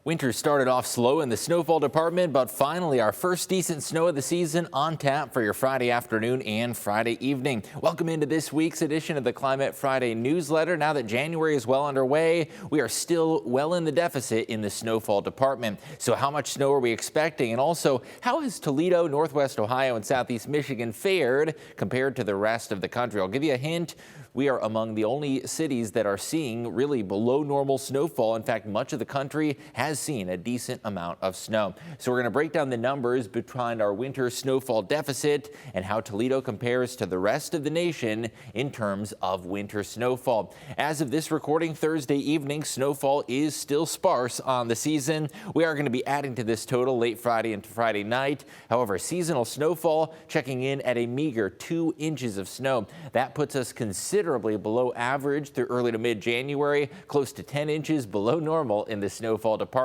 Winter started off slow in the snowfall department, but finally our first decent snow of the season on tap for your Friday afternoon and Friday evening. Welcome into this week's edition of the Climate Friday newsletter. Now that January is well underway, we are still well in the deficit in the snowfall department. So how much snow are we expecting? And also, how has Toledo, Northwest Ohio, and Southeast Michigan fared compared to the rest of the country? I'll give you a hint. We are among the only cities that are seeing really below normal snowfall. In fact, much of the country has seen a decent amount of snow. So we're going to break down the numbers behind our winter snowfall deficit and how Toledo compares to the rest of the nation in terms of winter snowfall. As of this recording Thursday evening, snowfall is still sparse on the season. We are going to be adding to this total late Friday into Friday night. However, seasonal snowfall checking in at a meager 2 inches of snow. That puts us considerably below average through early to mid-January, close to 10 inches below normal in the snowfall department.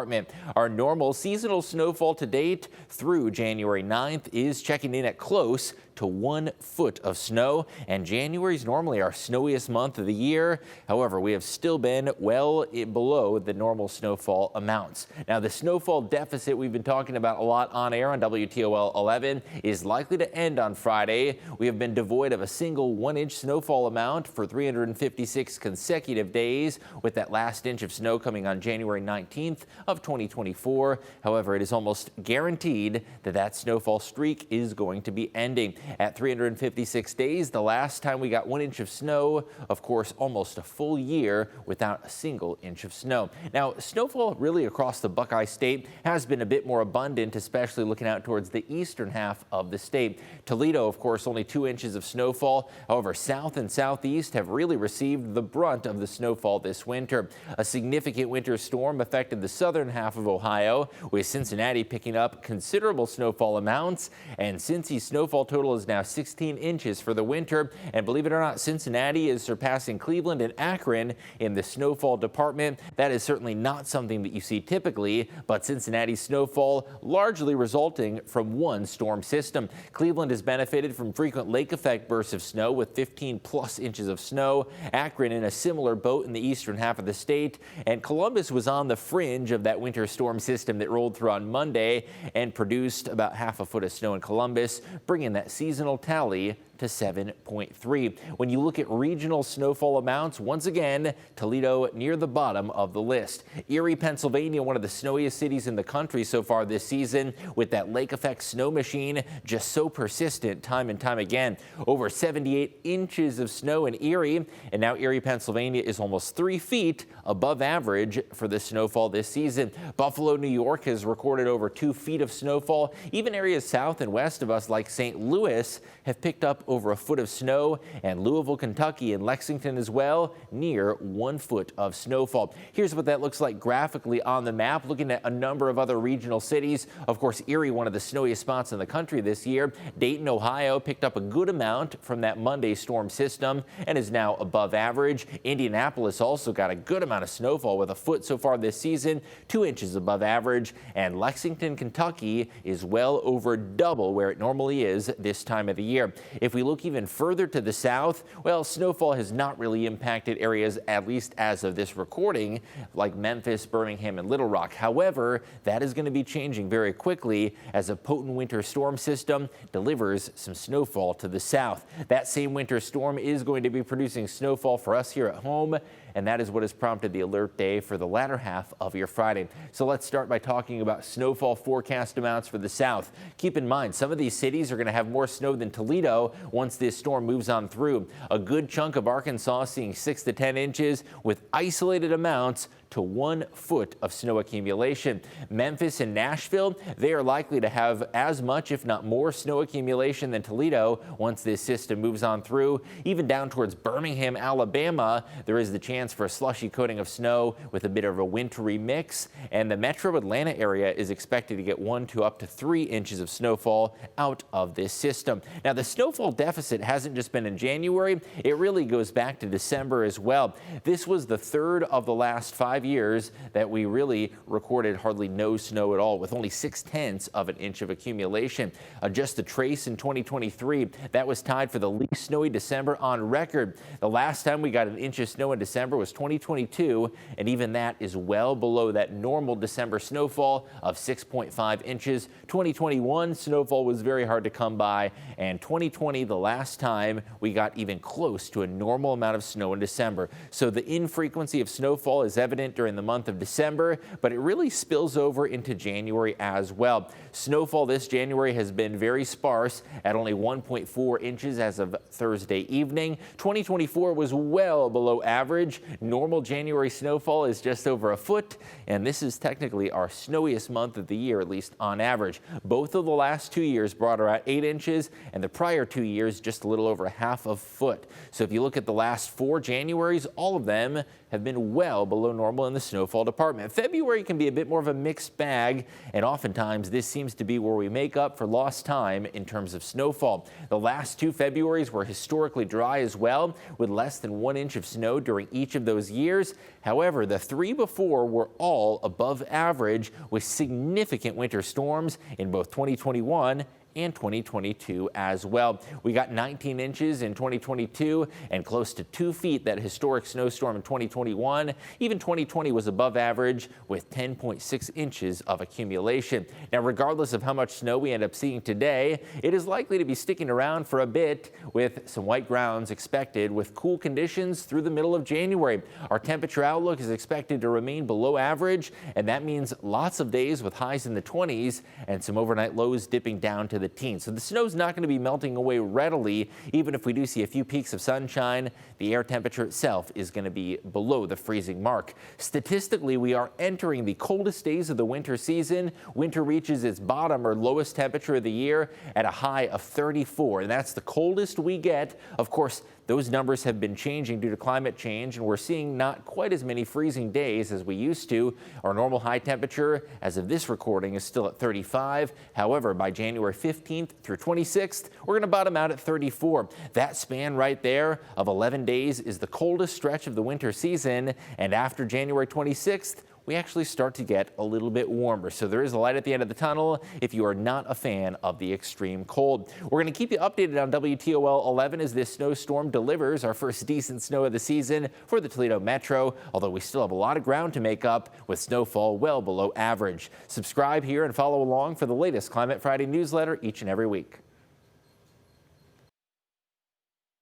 Our normal seasonal snowfall to date through January 9th is checking in at close to 1 foot of snow, and January is normally our snowiest month of the year. However, we have still been well below the normal snowfall amounts. Now, the snowfall deficit we've been talking about a lot on air on WTOL 11 is likely to end on Friday. We have been devoid of a single 1-inch snowfall amount for 356 consecutive days, with that last inch of snow coming on January 19th of 2024. However, it is almost guaranteed that that snowfall streak is going to be ending. At 356 days, the last time we got 1 inch of snow, of course, almost a full year without a single inch of snow. Now, snowfall really across the Buckeye State has been a bit more abundant, especially looking out towards the eastern half of the state. Toledo, of course, only 2 inches of snowfall. However, south and southeast have really received the brunt of the snowfall this winter. A significant winter storm affected the southern half of Ohio, with Cincinnati picking up considerable snowfall amounts, and Cincy's snowfall total is now 16 inches for the winter. And believe it or not, Cincinnati is surpassing Cleveland and Akron in the snowfall department. That is certainly not something that you see typically, but Cincinnati's snowfall largely resulting from one storm system. Cleveland has benefited from frequent lake effect bursts of snow with 15 plus inches of snow. Akron in a similar boat in the eastern half of the state, and Columbus was on the fringe of that winter storm system that rolled through on Monday and produced about half a foot of snow in Columbus, bringing that seasonal tally to 7.3. When you look at regional snowfall amounts, once again, Toledo near the bottom of the list. Erie, Pennsylvania, one of the snowiest cities in the country so far this season, with that lake effect snow machine just so persistent time and time again. Over 78 inches of snow in Erie, and now Erie, Pennsylvania is almost 3 feet above average for the snowfall this season. Buffalo, New York has recorded over 2 feet of snowfall. Even areas south and west of us like St. Louis have picked up over a foot of snow, and Louisville, Kentucky and Lexington as well, near 1 foot of snowfall. Here's what that looks like graphically on the map, looking at a number of other regional cities. Of course, Erie, one of the snowiest spots in the country this year. Dayton, Ohio picked up a good amount from that Monday storm system and is now above average. Indianapolis also got a good amount of snowfall with a foot so far this season, 2 inches above average. And Lexington, Kentucky is well over double where it normally is this time of the year. If we look even further to the south, well, snowfall has not really impacted areas, at least as of this recording, like Memphis, Birmingham, and Little Rock. However, that is going to be changing very quickly as a potent winter storm system delivers some snowfall to the south. That same winter storm is going to be producing snowfall for us here at home, and that is what has prompted the alert day for the latter half of your Friday. So let's start by talking about snowfall forecast amounts for the south. Keep in mind, some of these cities are going to have more snow than Toledo once this storm moves on through. A good chunk of Arkansas seeing 6 to 10 inches with isolated amounts to 1 foot of snow accumulation. Memphis and Nashville, they are likely to have as much, if not more, snow accumulation than Toledo once this system moves on through. Even down towards Birmingham, Alabama, there is the chance for a slushy coating of snow with a bit of a wintry mix. And the metro Atlanta area is expected to get 1 to up to 3 inches of snowfall out of this system. Now, the snowfall deficit hasn't just been in January. It really goes back to December as well. This was the third of the last 5 5 years that we really recorded hardly no snow at all, with only 0.6 of an inch of accumulation. Just the trace in 2023, that was tied for the least snowy December on record. The last time we got an inch of snow in December was 2022, and even that is well below that normal December snowfall of 6.5 inches. 2021 snowfall was very hard to come by, and 2020, the last time we got even close to a normal amount of snow in December. So the infrequency of snowfall is evident during the month of December, but it really spills over into January as well. Snowfall this January has been very sparse at only 1.4 inches as of Thursday evening. 2024 was well below average. Normal January snowfall is just over a foot, and this is technically our snowiest month of the year, at least on average. Both of the last 2 years brought around 8 inches, and the prior 2 years just a little over half a foot. So if you look at the last 4 Januaries, all of them have been well below normal in the snowfall department. February can be a bit more of a mixed bag, and oftentimes this seems to be where we make up for lost time in terms of snowfall. The last 2 Februaries were historically dry as well, with less than 1 inch of snow during each of those years. However, the 3 before were all above average, with significant winter storms in both 2021 and 2022 as well. We got 19 inches in 2022 and close to 2 feet that historic snowstorm in 2021. Even 2020 was above average with 10.6 inches of accumulation. Now, regardless of how much snow we end up seeing today, it is likely to be sticking around for a bit, with some white grounds expected with cool conditions through the middle of January. Our temperature outlook is expected to remain below average, and that means lots of days with highs in the 20s and some overnight lows dipping down to the teens. So the snow's not going to be melting away readily. Even if we do see a few peaks of sunshine, the air temperature itself is going to be below the freezing mark. Statistically, we are entering the coldest days of the winter season. Winter reaches its bottom or lowest temperature of the year at a high of 34, and that's the coldest we get. Of course, those numbers have been changing due to climate change, and we're seeing not quite as many freezing days as we used to. Our normal high temperature as of this recording is still at 35. However, by January 15th through 26th, we're going to bottom out at 34. That span right there of 11 days is the coldest stretch of the winter season, and after January 26th, we actually start to get a little bit warmer. So there is a light at the end of the tunnel if you are not a fan of the extreme cold. We're going to keep you updated on WTOL 11 as this snowstorm delivers our first decent snow of the season for the Toledo Metro, although we still have a lot of ground to make up with snowfall well below average. Subscribe here and follow along for the latest Climate Friday newsletter each and every week.